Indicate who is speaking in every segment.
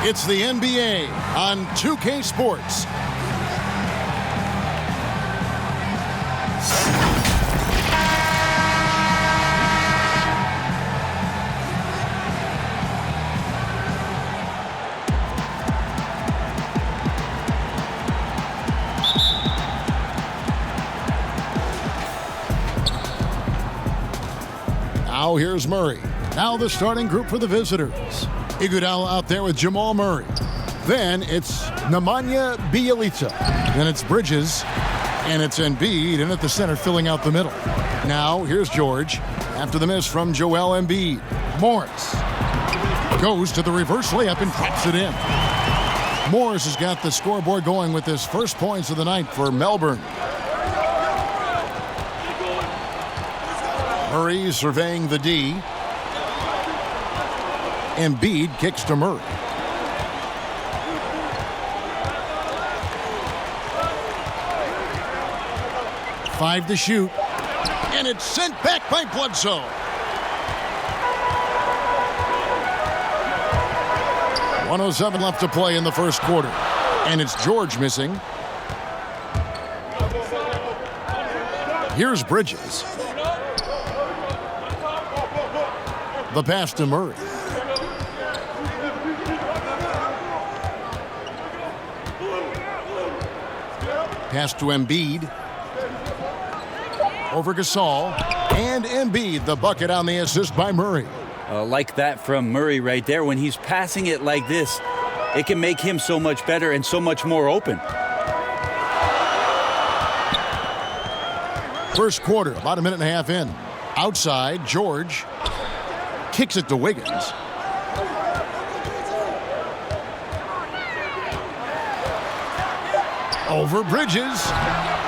Speaker 1: It's the NBA on 2K Sports. Now here's Murray. Now the starting group for the visitors. Iguodala out there with Jamal Murray. Then it's Nemanja Bjelica. Then it's Bridges. And it's Embiid in at the center filling out the middle. Now here's George after the miss from Joel Embiid. Morris goes to the reverse layup and drops it in. Morris has got the scoreboard going with his first points of the night for Melbourne. Murray surveying the D. Embiid kicks to Murray. Five to shoot. And it's sent back by Bledsoe. .107 left to play in the first quarter. And it's George missing. Here's Bridges. The pass to Murray. Pass to Embiid. Over Gasol. And Embiid, the bucket on the assist by Murray.
Speaker 2: Like that from Murray right there. When he's passing it like this, it can make him so much better and so much more open.
Speaker 1: First quarter, about a minute and a half in. Outside, George kicks it to Wiggins. Over Bridges.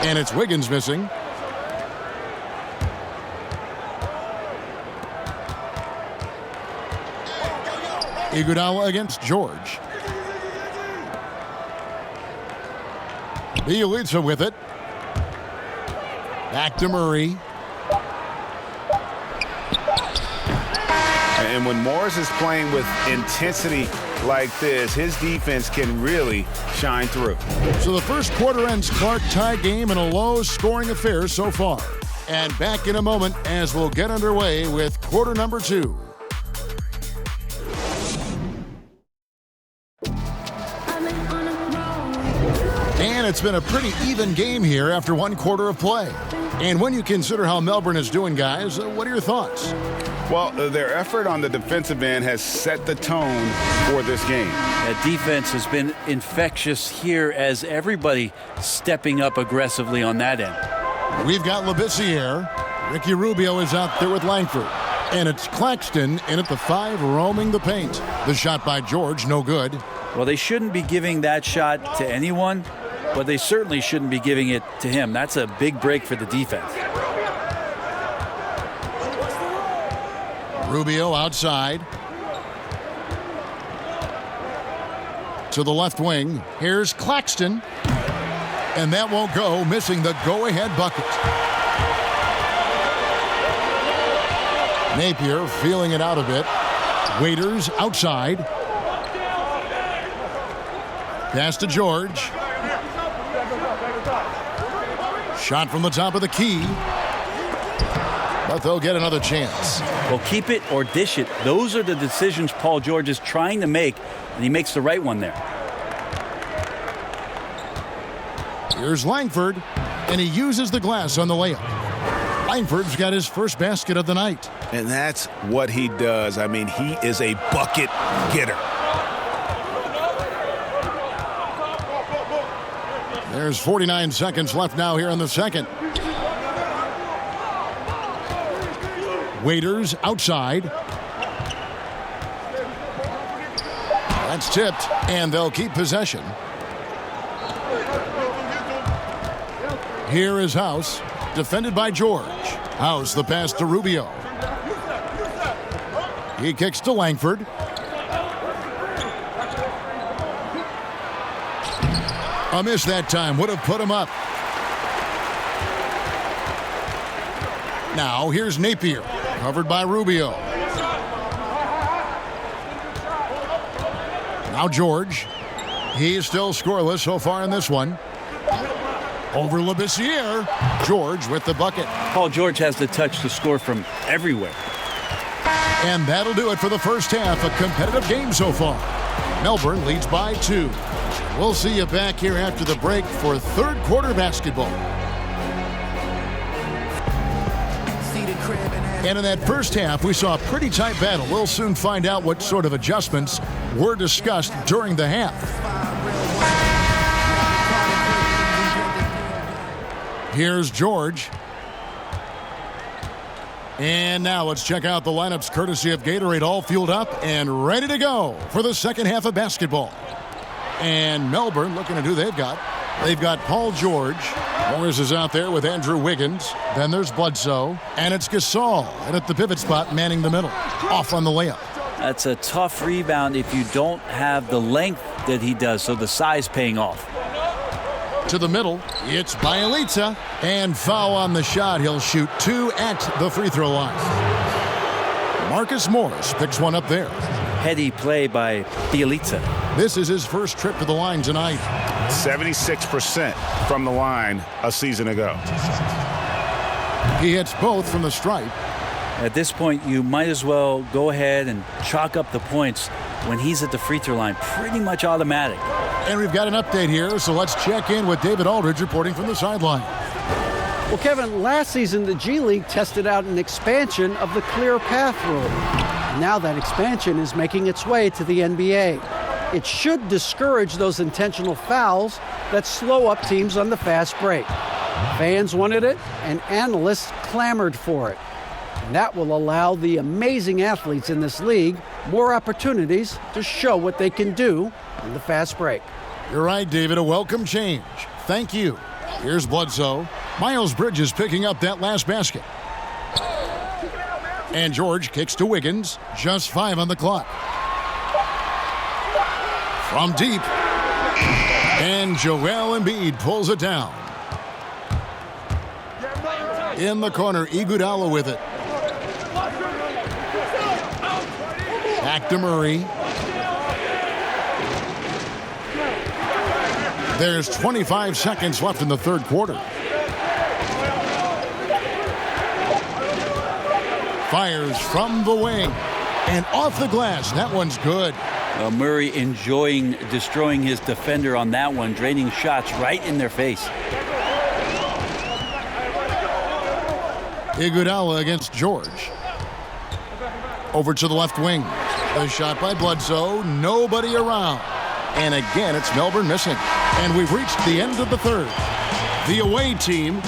Speaker 1: And it's Wiggins missing. Iguodala against George. Bjelica with it. Back to Murray.
Speaker 3: And when Morris is playing with intensity like this, his defense can really shine through.
Speaker 1: So the first quarter ends Clark tie game in a low-scoring affair so far. And back in a moment as we'll get underway with quarter number 2. And it's been a pretty even game here after one quarter of play. And when you consider how Melbourne is doing, guys, what are your thoughts?
Speaker 3: Well, their effort on the defensive end has set the tone for this game.
Speaker 2: That defense has been infectious here as everybody stepping up aggressively on that end.
Speaker 1: We've got Labissiere. Ricky Rubio is out there with Langford. And it's Claxton in at the 5 roaming the paint. The shot by George, no good.
Speaker 2: Well, they shouldn't be giving that shot to anyone, but they certainly shouldn't be giving it to him. That's a big break for the defense.
Speaker 1: Rubio outside. To the left wing. Here's Claxton. And that won't go, missing the go-ahead bucket. Napier feeling it out a bit. Waiters outside. Pass to George. Shot from the top of the key. But they'll get another chance.
Speaker 2: Well, keep it or dish it. Those are the decisions Paul George is trying to make, and he makes the right one there.
Speaker 1: Here's Langford, and he uses the glass on the layup. Langford's got his first basket of the night.
Speaker 3: And that's what he does. I mean, he is a bucket getter.
Speaker 1: There's 49 seconds left now here in the second. Waiters outside. That's tipped, and they'll keep possession. Here is House, defended by George. House, the pass to Rubio. He kicks to Langford. A miss that time would have put him up. Now here's Napier, covered by Rubio. Now George. He's still scoreless so far in this one. Over Labissiere. George with the bucket.
Speaker 2: Paul George has the touch to score from everywhere.
Speaker 1: And that'll do it for the first half. A competitive game so far. Melbourne leads by 2. We'll see you back here after the break for third quarter basketball. And in that first half, we saw a pretty tight battle. We'll soon find out what sort of adjustments were discussed during the half. Here's George. And now let's check out the lineups courtesy of Gatorade, all fueled up and ready to go for the second half of basketball. And Melbourne looking at who they've got. They've got Paul George. Morris is out there with Andrew Wiggins. Then there's Bledsoe. And it's Gasol. And at the pivot spot, manning the middle. Off on the layup.
Speaker 2: That's a tough rebound if you don't have the length that he does, so the size paying off.
Speaker 1: To the middle, it's Bielitsa. And foul on the shot. He'll shoot 2 at the free throw line. Marcus Morris picks one up there.
Speaker 2: Heady play by Bielitsa.
Speaker 1: This is his first trip to the line tonight.
Speaker 3: 76% from the line a season ago.
Speaker 1: He hits both from the stripe.
Speaker 2: At this point, you might as well go ahead and chalk up the points when he's at the free throw line. Pretty much automatic.
Speaker 1: And we've got an update here, so let's check in with David Aldridge reporting from the sideline.
Speaker 4: Well, Kevin, last season the G League tested out an expansion of the clear path rule. Now that expansion is making its way to the NBA. It should discourage those intentional fouls that slow up teams on the fast break. Fans wanted it, and analysts clamored for it. And that will allow the amazing athletes in this league more opportunities to show what they can do in the fast break.
Speaker 1: You're right, David. A welcome change. Thank you. Here's Bledsoe. Miles Bridges picking up that last basket. And George kicks to Wiggins. Just 5 on the clock. From deep. And Joel Embiid pulls it down. In the corner, Iguodala with it. Back to Murray. There's 25 seconds left in the third quarter. Fires from the wing. And off the glass. That one's good.
Speaker 2: Murray enjoying destroying his defender on that one, draining shots right in their face.
Speaker 1: Iguodala against George. Over to the left wing. A shot by Bledsoe. Nobody around. And again, it's Melbourne missing. And we've reached the end of the third. The away team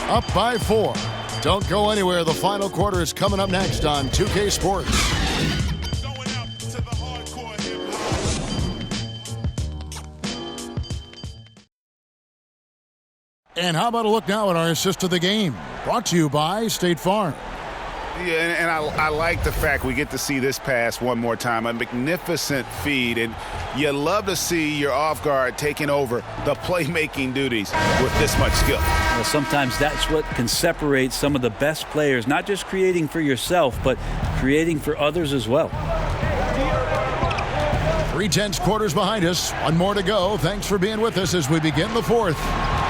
Speaker 1: up by 4. Don't go anywhere. The final quarter is coming up next on 2K Sports. And how about a look now at our assist of the game? Brought to you by State Farm.
Speaker 3: Yeah, and I like the fact we get to see this pass one more time. A magnificent feed, and you love to see your off guard taking over the playmaking duties with this much skill.
Speaker 2: Well, sometimes that's what can separate some of the best players, not just creating for yourself, but creating for others as well.
Speaker 1: 3 tenths quarters behind us. One more to go. Thanks for being with us as we begin the fourth.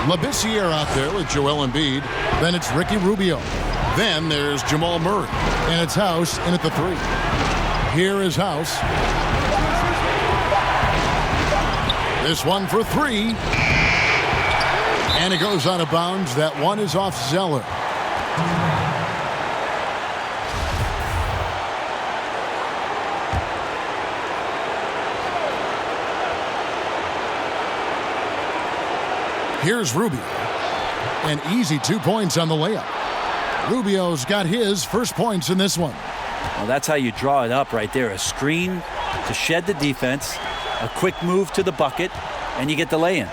Speaker 1: Labissiere out there with Joel Embiid. Then it's Ricky Rubio. Then there's Jamal Murray. And it's House in at the 3. Here is House. This one for 3. And it goes out of bounds. That one is off Zeller. Here's Rubio. An easy 2 points on the layup. Rubio's got his first points in this one.
Speaker 2: Well, that's how you draw it up right there. A screen to shed the defense, a quick move to the bucket, and you get the lay-in.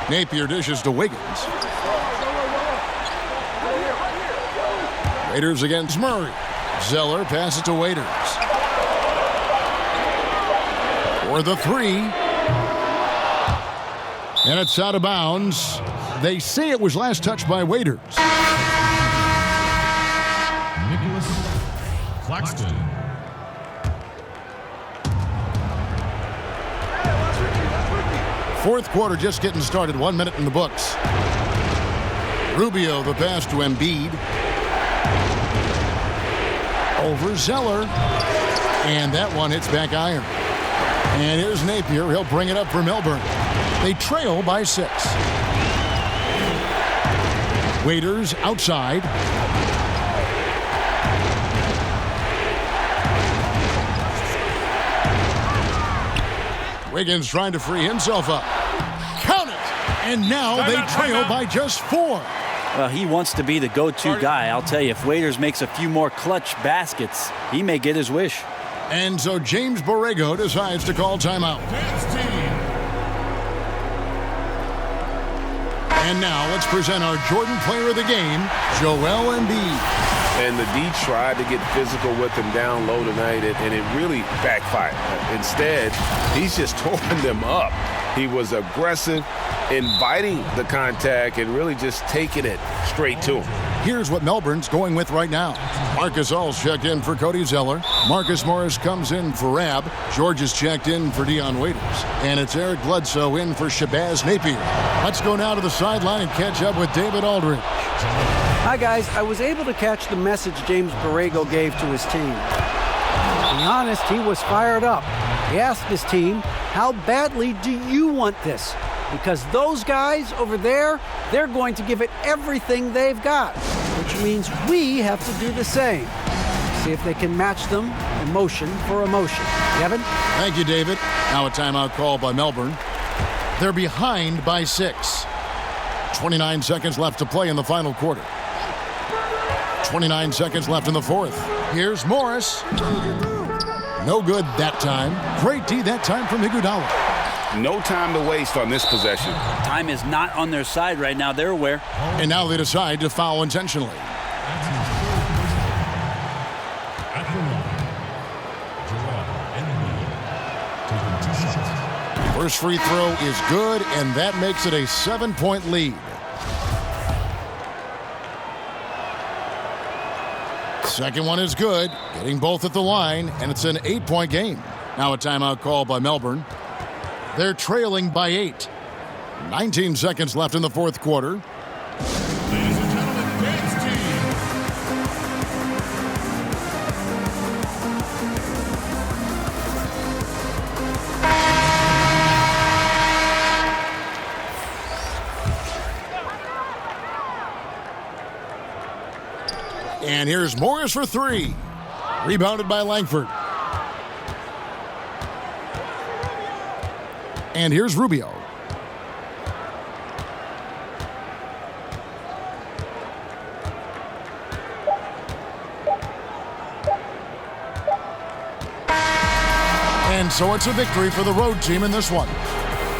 Speaker 1: Napier dishes to Wiggins. Waiters against Murray. Zeller passes to Waiters. For the 3. And it's out of bounds. They say it was last touched by Waiters.
Speaker 5: Nicholas Claxton.
Speaker 1: Fourth quarter just getting started. 1 minute in the books. Rubio, the pass to Embiid. Over Zeller. And that one hits back iron. And here's Napier. He'll bring it up for Melbourne. They trail by 6. Waiters outside. Wiggins trying to free himself up. Count it! And now they trail by just 4.
Speaker 2: Well, he wants to be the go-to guy. I'll tell you, if Waiters makes a few more clutch baskets, he may get his wish.
Speaker 1: And so James Borrego decides to call timeout. And now let's present our Jordan Player of the Game, Joel Embiid.
Speaker 5: And the D tried to get physical with him down low tonight, and it really backfired. Instead, he's just tore them up. He was aggressive, inviting the contact, and really just taking it straight to him.
Speaker 1: Here's what Melbourne's going with right now. Marcus All's checked in for Cody Zeller. Marcus Morris comes in for Rab. George is checked in for Dion Waiters. And it's Eric Bledsoe in for Shabazz Napier. Let's go now to the sideline and catch up with David Aldridge.
Speaker 4: Hi, guys. I was able to catch the message James Borrego gave to his team. To be honest, he was fired up. He asked his team, how badly do you want this? Because those guys over there, they're going to give it everything they've got, which means we have to do the same. See if they can match them emotion for emotion. Kevin?
Speaker 1: Thank you, David. Now a timeout call by Melbourne. They're behind by 6. 29 seconds left to play in the final quarter. 29 seconds left in the fourth. Here's Morris. No good that time. Great D that time from Iguodala.
Speaker 3: No time to waste on this possession.
Speaker 2: Time is not on their side right now. They're aware.
Speaker 1: And now they decide to foul intentionally. First free throw is good, and that makes it a 7-point lead. Second one is good, getting both at the line, and it's an 8-point game. Now a timeout call by Melbourne. They're trailing by 8. 19 seconds left in the fourth quarter.
Speaker 6: Ladies and gentlemen, dance team.
Speaker 1: And here's Morris for 3. Rebounded by Langford. And here's Rubio. And so it's a victory for the road team in this one.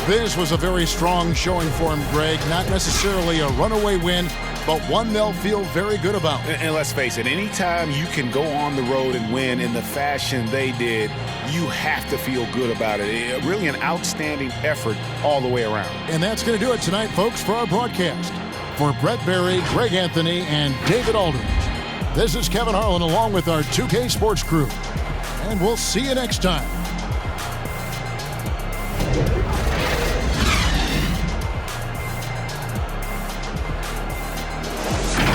Speaker 1: This was a very strong showing for him, Greg. Not necessarily a runaway win, but one they'll feel very good about.
Speaker 3: And let's face it, anytime you can go on the road and win in the fashion they did, you have to feel good about it. Really an outstanding effort all the way around.
Speaker 1: And that's going to do it tonight, folks, for our broadcast. For Brett Berry, Greg Anthony, and David Aldridge, this is Kevin Harlan along with our 2K Sports crew. And we'll see you next time.